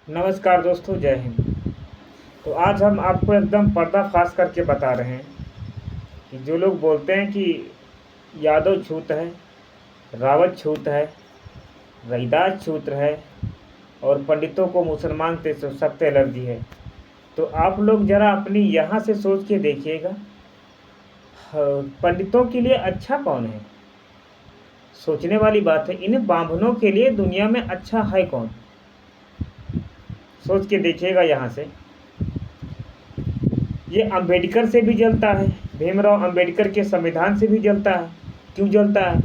नमस्कार दोस्तों, जय हिंद। तो आज हम आपको एकदम पर्दाफाश करके बता रहे हैं कि जो लोग बोलते हैं कि यादव छूत है, रावत छूत है, रैदास छूत है और पंडितों को मुसलमान से सख्त एलर्जी है। तो आप लोग ज़रा अपनी यहाँ से सोच के देखिएगा, पंडितों के लिए अच्छा कौन है? सोचने वाली बात है। इन बांभनों के लिए दुनिया में अच्छा है कौन? सोच के देखिएगा यहाँ से। ये अंबेडकर से भी जलता है, भीमराव अंबेडकर के संविधान से भी जलता है। क्यों जलता है?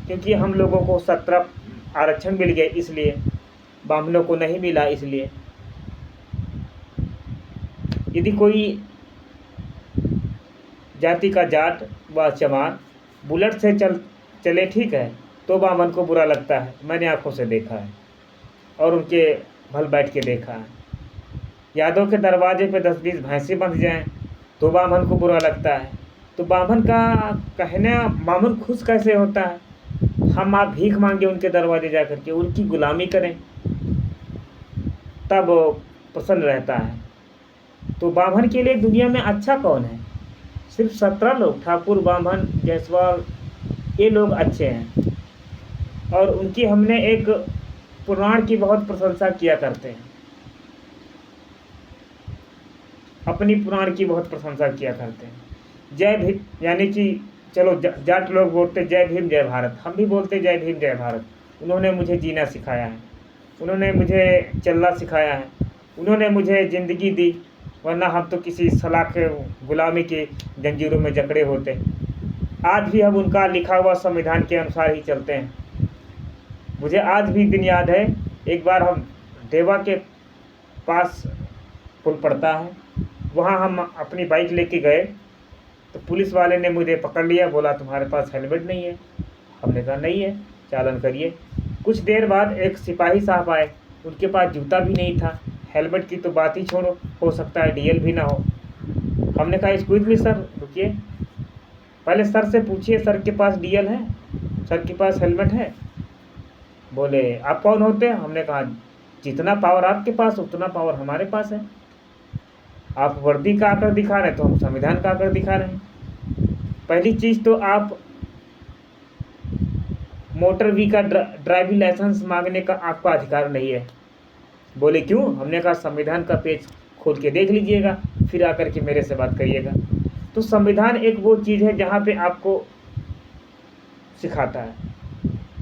क्योंकि हम लोगों को 17 आरक्षण मिल गए, इसलिए बामनों को नहीं मिला। इसलिए यदि कोई जाति का जाट व चमार बुलेट से चले, ठीक है, तो बामन को बुरा लगता है। मैंने आंखों से देखा है और उनके भल बैठ के देखा है। यादव के दरवाजे पे 10-20 भैंसें बंध जाएं तो बामन को बुरा लगता है। तो बामन का कहना, बामन खुश कैसे होता है? हम आप भीख मांगे उनके दरवाजे जा कर के, उनकी गुलामी करें, तब प्रसन्न रहता है। तो बामन के लिए दुनिया में अच्छा कौन है? सिर्फ 17 लोग, ठाकुर, बामन, जायसवाल, ये लोग अच्छे हैं। और उनकी हमने एक पुराण की बहुत प्रशंसा किया करते हैं, अपनी पुराण की बहुत प्रशंसा किया करते हैं। जय भीम, यानी कि चलो जाट लोग बोलते जय भीम जय भारत, हम भी बोलते जय भीम जय भारत। उन्होंने मुझे जीना सिखाया है, उन्होंने मुझे चलना सिखाया है, उन्होंने मुझे ज़िंदगी दी, वरना हम तो किसी सलाख गुलामी के जंजीरों में जकड़े होते। आज भी हम उनका लिखा हुआ संविधान के अनुसार ही चलते हैं। मुझे आज भी दिन याद है, एक बार हम देवा के पास पुल पड़ता है, वहाँ हम अपनी बाइक लेके गए तो पुलिस वाले ने मुझे पकड़ लिया, बोला तुम्हारे पास हेलमेट नहीं है। हमने कहा नहीं है, चालान करिए। कुछ देर बाद एक सिपाही साहब आए, उनके पास जूता भी नहीं था, हेलमेट की तो बात ही छोड़ो, हो सकता है डीएल भी ना हो। हमने कहा एक्सक्यूज मी सर, रुकिए, पहले सर से पूछिए सर के पास डीएल है, सर के पास हेलमेट है? बोले आप कौन होते हैं? हमने कहा जितना पावर आपके पास उतना पावर हमारे पास है। आप वर्दी का आकर दिखा रहे हैं तो हम संविधान का आकर दिखा रहे हैं। पहली चीज़ तो आप मोटर वी का ड्राइविंग लाइसेंस मांगने का आपका अधिकार नहीं है। बोले क्यों? हमने कहा संविधान का पेज खोल के देख लीजिएगा, फिर आकर के मेरे से बात करिएगा। तो संविधान एक वो चीज़ है जहाँ पे आपको सिखाता है।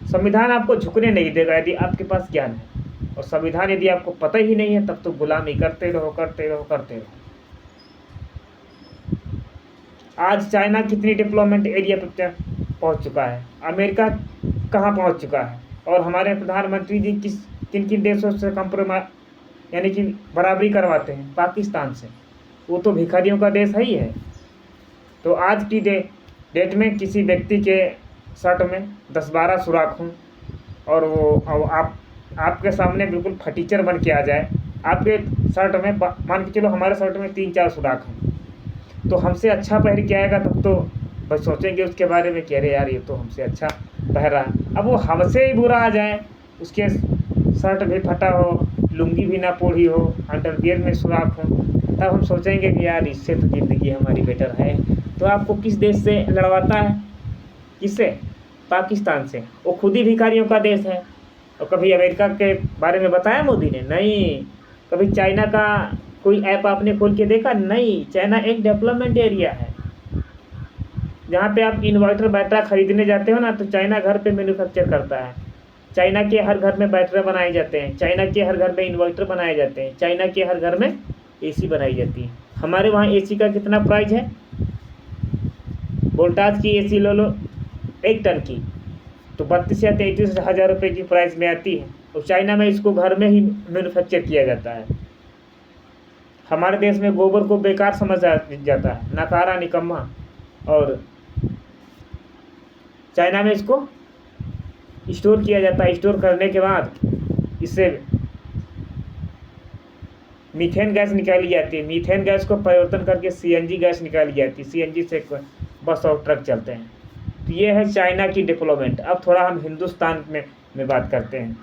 संविधान आपको झुकने नहीं देगा यदि आपके पास ज्ञान है, और संविधान यदि आपको पता ही नहीं है तब तो गुलामी करते रहो करते रहो करते रहो। आज चाइना कितनी डेवलपमेंट एरिया पर पहुंच चुका है, अमेरिका कहाँ पहुंच चुका है, और हमारे प्रधानमंत्री जी किन किन देशों से कंप्रोमाइज यानी कि बराबरी करवाते हैं? पाकिस्तान से। वो तो भिखारियों का देश है ही है। तो आज की डेट में किसी व्यक्ति के शर्ट में 10-12 सुराख हों और वो आपके सामने बिल्कुल फटीचर बन के आ जाए, आपके शर्ट में मान के चलो हमारे शर्ट में 3-4 सुराख हैं, तो हमसे अच्छा पहन के आएगा तब तो बस सोचेंगे उसके बारे में कि अरे यार ये तो हमसे अच्छा पहन रहा है। अब वो हमसे ही बुरा आ जाए, उसके शर्ट भी फटा हो, लुंगी भी ना पोढ़ी हो, अंडरवियर में सुराख हो, तब हम सोचेंगे कि यार इससे तो ज़िंदगी हमारी बेटर है। तो आपको किस देश से लड़वाता है? किससे? पाकिस्तान से। वो खुद ही भिखारियों का देश है। और कभी अमेरिका के बारे में बताया मोदी ने? नहीं। कभी चाइना का कोई ऐप आपने खोल के देखा? नहीं। चाइना एक डेवलपमेंट एरिया है, जहाँ पे आप इन्वर्टर बैटरा खरीदने जाते हो ना, तो चाइना घर पे मैन्युफैक्चर करता है। चाइना के हर घर में बैटरा बनाए जाते हैं, चाइना के हर घर में इन्वर्टर बनाए जाते हैं, चाइना के हर घर में एसी बनाई जाती है। हमारे वहाँ एसी का कितना प्राइस है? वोल्टाज की एसी लो 1 टन की तो 32 या 33 हज़ार रुपये की प्राइस में आती है, और चाइना में इसको घर में ही मैन्युफैक्चर किया जाता है। हमारे देश में गोबर को बेकार समझा जाता है, नकारा, निकम्मा, और चाइना में इसको स्टोर किया जाता है। स्टोर करने के बाद इससे मीथेन गैस निकाली जाती है, मीथेन गैस को परिवर्तन करके सीएनजी गैस निकाली जाती है, सीएनजी से बस और ट्रक चलते हैं। तो ये है चाइना की डेवलपमेंट। अब थोड़ा हम हिंदुस्तान में बात करते हैं।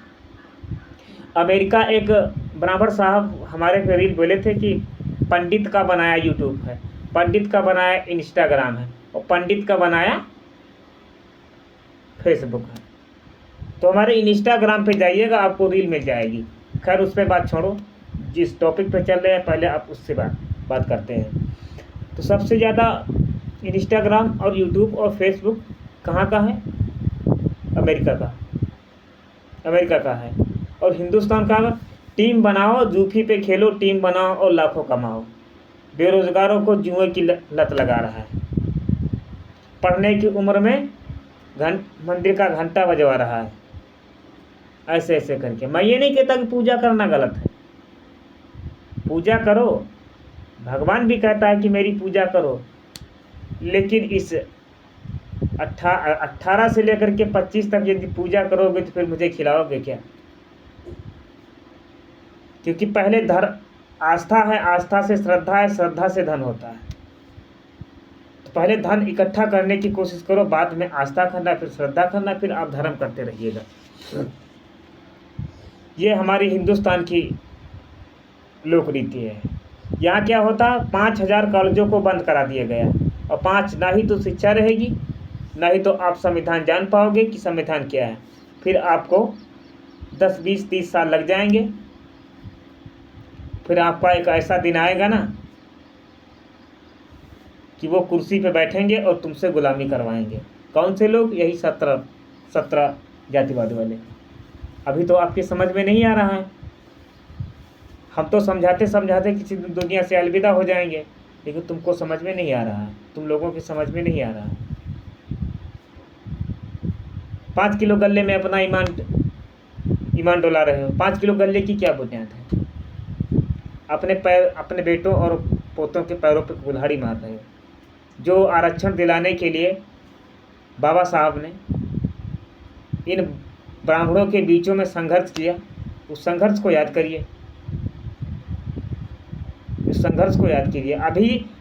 अमेरिका एक ब्राह्मण साहब हमारे पे रील बोले थे कि पंडित का बनाया यूट्यूब है, पंडित का बनाया इंस्टाग्राम है और पंडित का बनाया फेसबुक है। तो हमारे इंस्टाग्राम पे जाइएगा, आपको रील मिल जाएगी। खैर उस पर बात छोड़ो, जिस टॉपिक पे चल रहे हैं पहले आप उससे बात करते हैं। तो सबसे ज़्यादा इंस्टाग्राम और यूट्यूब और फेसबुक कहाँ का है? अमेरिका का है। और हिंदुस्तान का टीम बनाओ, जूफी पे खेलो, टीम बनाओ और लाखों कमाओ। बेरोजगारों को जुए की लत लगा रहा है। पढ़ने की उम्र में मंदिर का घंटा बजवा रहा है, ऐसे ऐसे करके। मैं ये नहीं कहता कि पूजा करना गलत है, पूजा करो, भगवान भी कहता है कि मेरी पूजा करो, लेकिन इस 18 से लेकर के 25 तक यदि पूजा करोगे तो फिर मुझे खिलाओगे क्या? क्योंकि पहले आस्था है, आस्था से श्रद्धा है, श्रद्धा से धन होता है। तो पहले धन इकट्ठा करने की कोशिश करो, बाद में आस्था करना, फिर श्रद्धा करना, फिर आप धर्म करते रहिएगा। ये हमारी हिंदुस्तान की लोक रीति है। यहाँ क्या होता, 5000 कॉलेजों को बंद करा दिया गया और 5 ना ही तो शिक्षा रहेगी, ना ही तो आप संविधान जान पाओगे कि संविधान क्या है। फिर आपको 10, 20, 30 साल लग जाएंगे। फिर आपका एक ऐसा दिन आएगा ना कि वो कुर्सी पे बैठेंगे और तुमसे गुलामी करवाएंगे। कौन से लोग? यही 17 जातिवाद वाले। अभी तो आपकी समझ में नहीं आ रहा है। हम तो समझाते समझाते किसी दुनिया से अलविदा हो जाएंगे, लेकिन तुमको समझ में नहीं आ रहा है, तुम लोगों की समझ में नहीं आ रहा है। 5 किलो गल्ले में अपना ईमान डोला रहे हो। 5 किलो गल्ले की क्या बुनियाद है? अपने बेटों और पोतों के पैरों पर कुल्हाड़ी मार रहे हो। जो आरक्षण दिलाने के लिए बाबा साहब ने इन ब्राह्मणों के बीचों में संघर्ष किया, उस संघर्ष को याद करिए, उस संघर्ष को याद कीजिए।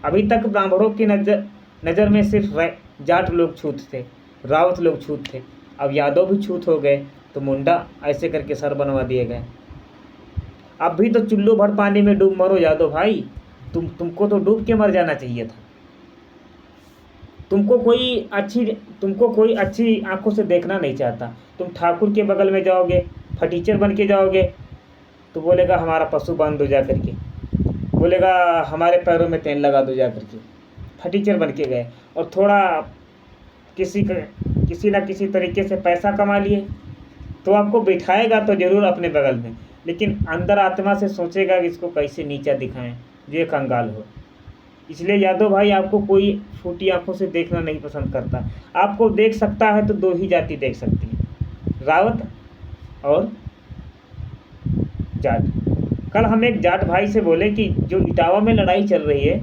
अभी तक ब्राह्मणों की नज़र में सिर्फ जाट लोग छूत थे, रावत लोग छूत थे। अब यादव भी छूत हो गए, तो मुंडा ऐसे करके सर बनवा दिए गए। अब भी तो चुल्लू भर पानी में डूब मरो यादव भाई। तुमको तो डूब के मर जाना चाहिए था। तुमको कोई अच्छी आंखों से देखना नहीं चाहता। तुम ठाकुर के बगल में जाओगे, फटीचर बन के जाओगे, तो बोलेगा हमारा पशु बांध दो जा करके, बोलेगा हमारे पैरों में तेल लगा दो जा करके। फटीचर बन के गए और थोड़ा किसी ना किसी तरीके से पैसा कमा लिए, तो आपको बिठाएगा तो ज़रूर अपने बगल में, लेकिन अंदर आत्मा से सोचेगा कि इसको कैसे नीचा दिखाएं, ये कंगाल हो। इसलिए यादव भाई, आपको कोई फूटी आंखों से देखना नहीं पसंद करता। आपको देख सकता है तो 2 ही जाति देख सकती है, रावत और जाट। कल हम एक जाट भाई से बोले कि जो इटावा में लड़ाई चल रही है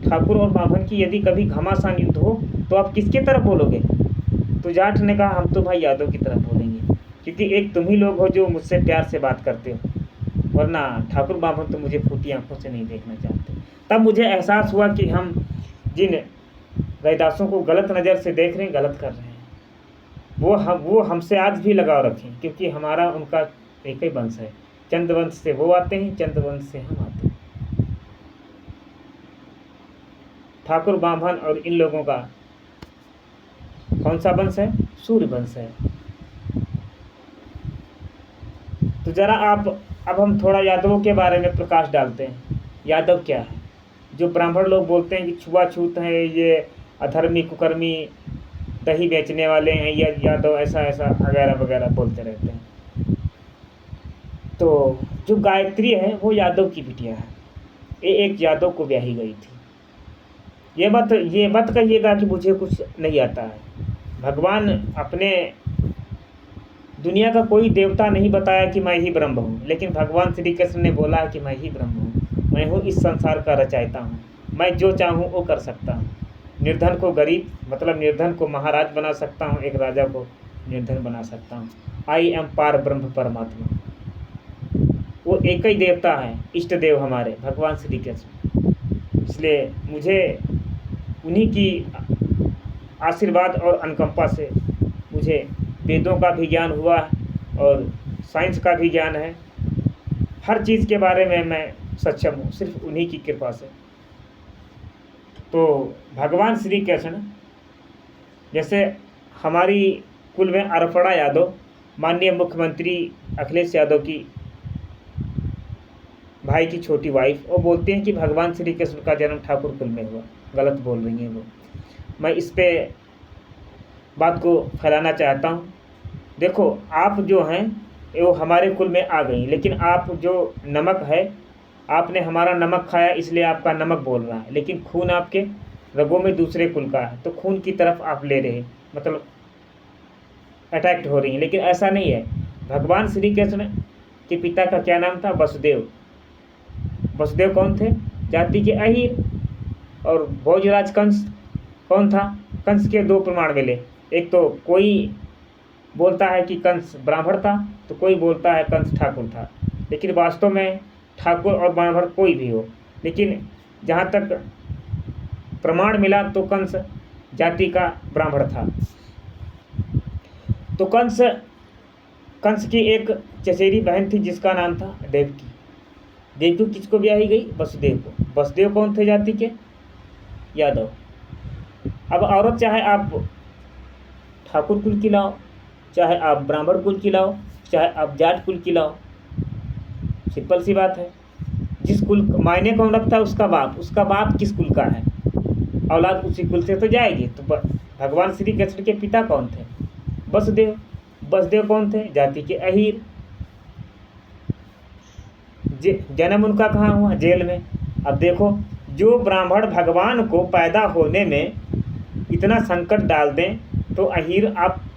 ठाकुर और बाभन की, यदि कभी घमासान युद्ध हो तो आप किसके तरफ बोलोगे? तो जाट ने कहा हम तो भाई यादव की तरफ बोलेंगे, क्योंकि एक तुम ही लोग हो जो मुझसे प्यार से बात करते हो, वरना ठाकुर बाभन तो मुझे फूटी आंखों से नहीं देखना चाहते। तब मुझे एहसास हुआ कि हम जिन रैदासों को गलत नज़र से देख रहे हैं, गलत कर रहे हैं। वो हमसे आज भी लगाव रखें, क्योंकि हमारा उनका एक ही वंश है। चंद्रवंश से वो आते हैं, चंद्रवंश से हम आते हैं। ठाकुर बाभन और इन लोगों का कौन सा वंश है? सूर्य वंश है। तो जरा अब हम थोड़ा यादवों के बारे में प्रकाश डालते हैं। यादव क्या है? जो ब्राह्मण लोग बोलते हैं कि छुआछूत हैं, ये अधर्मी कुकर्मी दही बेचने वाले हैं, या यादव ऐसा वगैरह वगैरह बोलते रहते हैं। तो जो गायत्री है वो यादव की बिटिया है। ये एक यादव को ब्याही गई थी। ये मत कहिएगा कि मुझे कुछ नहीं आता है। भगवान अपने दुनिया का कोई देवता नहीं बताया कि मैं ही ब्रह्म हूँ, लेकिन भगवान श्री कृष्ण ने बोला है कि मैं ही ब्रह्म हूँ, मैं हूँ इस संसार का रचयिता हूँ, मैं जो चाहूँ वो कर सकता हूँ। निर्धन को गरीब, मतलब निर्धन को महाराज बना सकता हूँ, एक राजा को निर्धन बना सकता हूँ। आई एम पार ब्रह्म परमात्मा। वो एक ही देवता है, इष्ट देव हमारे भगवान श्री कृष्ण। इसलिए मुझे उन्हीं की आशीर्वाद और अनुकंपा से मुझे वेदों का भी ज्ञान हुआ और साइंस का भी ज्ञान है। हर चीज़ के बारे में मैं सक्षम हूँ, सिर्फ उन्हीं की कृपा से। तो भगवान श्री कृष्ण, जैसे हमारी कुल में अरपड़ा यादव, माननीय मुख्यमंत्री अखिलेश यादव की भाई की छोटी वाइफ, वो बोलते हैं कि भगवान श्री कृष्ण का जन्म ठाकुर कुल में हुआ। गलत बोल रही हैं वो। मैं इस पे बात को फैलाना चाहता हूँ। देखो, आप जो हैं वो हमारे कुल में आ गई, लेकिन आप जो नमक है, आपने हमारा नमक खाया इसलिए आपका नमक बोल रहा है, लेकिन खून आपके रगों में दूसरे कुल का है, तो खून की तरफ आप ले रहे, मतलब अटैक्ट हो रही हैं। लेकिन ऐसा नहीं है। भगवान श्री कृष्ण के पिता का क्या नाम था? वसुदेव। वसुदेव कौन थे? जाति के अहीर। और भोजराज कंस कौन था? कंस के दो प्रमाण मिले। एक तो कोई बोलता है कि कंस ब्राह्मण था, तो कोई बोलता है कंस ठाकुर था, लेकिन वास्तव में ठाकुर और ब्राह्मण कोई भी हो, लेकिन जहाँ तक प्रमाण मिला तो कंस जाति का ब्राह्मण था। तो कंस की एक चचेरी बहन थी जिसका नाम था देवकी। देवकी किसको ब्याही गई? वसुदेव को। वसुदेव कौन थे? जाति के यादव। अब औरत चाहे आप ठाकुर कुल की लाओ, चाहे आप ब्राह्मण कुल की लाओ, चाहे आप जाट कुल की लाओ, सिंपल सी बात है। जिस कुल मायने कौन रखता है? उसका बाप किस कुल का है, औलाद उसी कुल से तो जाएगी। तो भगवान श्री कृष्ण के पिता कौन थे? वसुदेव। वसुदेव कौन थे? जाति के अहीर। जन्म उनका कहाँ हुआ? जेल में। अब देखो, जो ब्राह्मण भगवान को पैदा होने में इतना संकट डाल दें, तो अहीर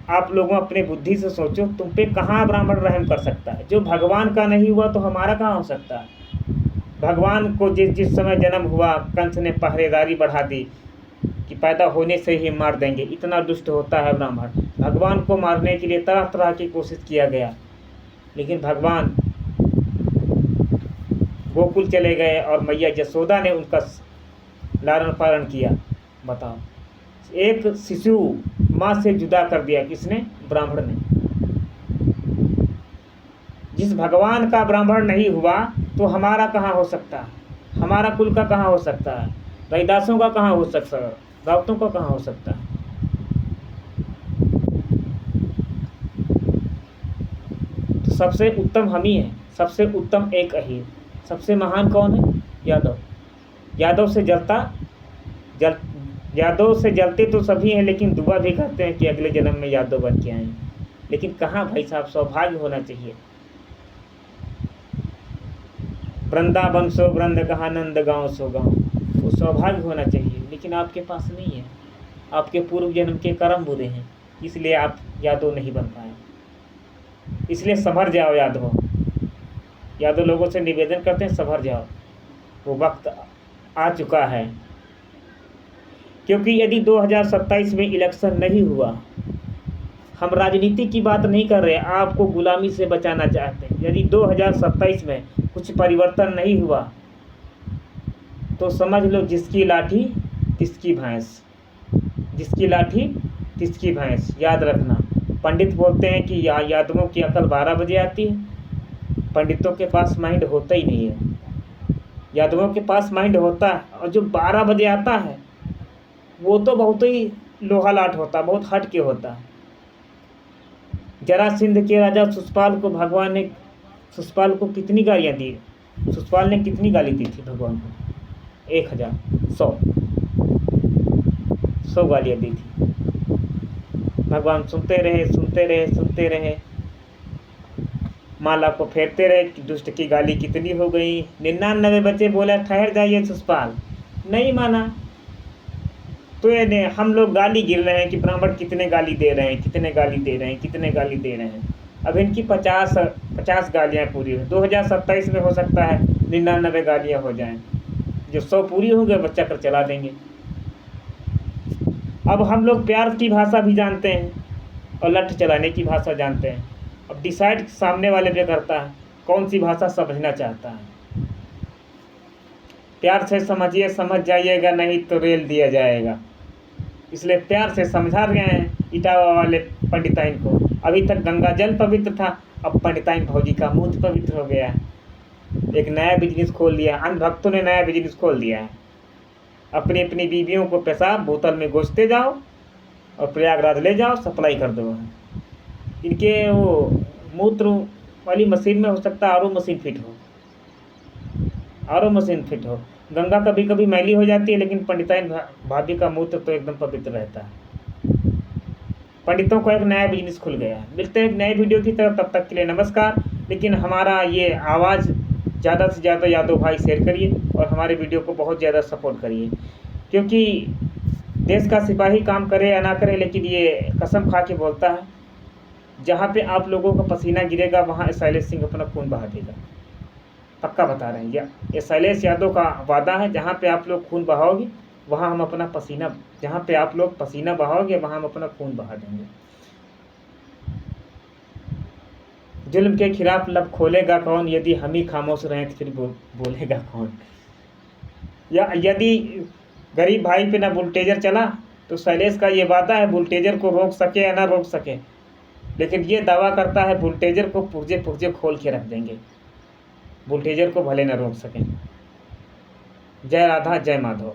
आप लोगों अपने बुद्धि से सोचो, तुम पे कहाँ ब्राह्मण रहम कर सकता है? जो भगवान का नहीं हुआ तो हमारा कहाँ हो सकता है? भगवान को जिस समय जन्म हुआ, कंस ने पहरेदारी बढ़ा दी कि पैदा होने से ही मार देंगे। इतना दुष्ट होता है ब्राह्मण। भगवान को मारने के लिए तरह तरह की कोशिश किया गया, लेकिन भगवान गोकुल चले गए और मैया यशोदा ने उनका लालन पालन किया। बताओ, एक शिशु माँ से जुदा कर दिया किसने? ब्राह्मण ने। जिस भगवान का ब्राह्मण नहीं हुआ तो हमारा कहाँ हो सकता है? हमारा कुल का कहाँ हो सकता है? रैदासों का कहाँ हो सकता है? रावतों का कहाँ हो सकता है? तो सबसे उत्तम हम ही हैं, सबसे उत्तम एक अहीर। सबसे महान कौन है? यादव। यादव से जलते तो सभी हैं, लेकिन दुआ भी करते हैं कि अगले जन्म में यादव बन के आए। लेकिन कहाँ भाई साहब, सौभाग्य होना चाहिए। वृंदावन सो वृंद कहाँ, नंद गाँव सो गाँव, वो सौभाग्य होना चाहिए, लेकिन आपके पास नहीं है। आपके पूर्व जन्म के कर्म बुरे हैं, इसलिए आप यादव नहीं बन पाए। इसलिए संभर जाओ यादव लोगों से निवेदन करते हैं, संभर जाओ, वो वक्त आ चुका है। क्योंकि यदि 2027 में इलेक्शन नहीं हुआ, हम राजनीति की बात नहीं कर रहे, आपको गुलामी से बचाना चाहते हैं। यदि 2027 में कुछ परिवर्तन नहीं हुआ तो समझ लो जिसकी लाठी तिसकी भैंस, जिसकी लाठी तिसकी भैंस। याद रखना, पंडित बोलते हैं कि यादवों की अकल 12 बजे आती है। पंडितों के पास माइंड होता ही नहीं है, यादवों के पास माइंड होता है, और जो 12 बजे आता है वो तो बहुत ही लोहा लाट होता है, बहुत हट के होता है। जरासिंध के राजा सुषपाल को भगवान ने सुषपाल को कितनी गालियाँ दी? सुषपाल ने कितनी गाली दी थी भगवान को? 1000 100 गालियाँ दी थी। भगवान सुनते रहे, माला को फेरते रहे कि दुष्ट की गाली कितनी हो गई। 99 बचे, बोला ठहर जाइए सुषपाल, नहीं माना। तो ये हम लोग गाली गिर रहे हैं कि ब्राह्मण कितने गाली दे रहे हैं, कितने गाली दे रहे हैं। अब इनकी 50 गालियाँ पूरी हो। 2027 में हो सकता है 99 गालियाँ हो जाएं, जो 100 पूरी हो गए बच्चा कर चला देंगे। अब हम लोग प्यार की भाषा भी जानते हैं और लठ चलाने की भाषा जानते हैं। अब डिसाइड सामने वाले पे करता है कौन सी भाषा समझना चाहता है। प्यार से समझिए, समझ जाइएगा, नहीं तो रेल दिया जाएगा। इसलिए प्यार से समझा रहे हैं इटावा वाले पंडिताइन को। अभी तक गंगा जल पवित्र था, अब पंडिताइन भौजी का मुँह पवित्र हो गया है। एक नया बिजनेस खोल दिया है, अंधभक्तों ने नया बिजनेस खोल दिया है। अपनी अपनी बीवियों को पेशाब बोतल में घोंसते जाओ और प्रयागराज ले जाओ, सप्लाई कर दो। इनके वो मूत्र वाली मशीन में हो सकता है आरओ मशीन फिट हो, आरओ मशीन फिट हो। गंगा कभी कभी मैली हो जाती है, लेकिन पंडिताइन भाभी का मूत्र तो एकदम पवित्र रहता है। पंडितों को एक नया बिजनेस खुल गया है। मिलते हैं एक नए वीडियो की तरफ, तब तक के लिए नमस्कार। लेकिन हमारा ये आवाज़ ज़्यादा से ज़्यादा यादव भाई शेयर करिए और हमारे वीडियो को बहुत ज़्यादा सपोर्ट करिए, क्योंकि देश का सिपाही काम करे या ना करे, लेकिन ये कसम खा के बोलता है, जहाँ पे आप लोगों का पसीना गिरेगा वहाँ शैलेश सिंह अपना खून बहा देगा। पक्का बता रहे हैं, ये शैलेश यादव का वादा है। जहाँ पे आप लोग खून बहाओगे वहाँ हम अपना पसीना, जहाँ पे आप लोग पसीना बहाओगे वहाँ हम अपना खून बहा देंगे। जुल्म के खिलाफ लब खोलेगा कौन, यदि हम ही खामोश रहें तो फिर बोलेगा कौन। या यदि गरीब भाई पे ना बुलटेजर चला तो शैलेश का ये वादा है, बुलटेजर को रोक सके या ना रोक सके, लेकिन ये दावा करता है बुलटेजर को पुर्जे पुर्जे खोल के रख देंगे, बुलटेजर को भले ना रोक सकें। जय राधा जय माधव।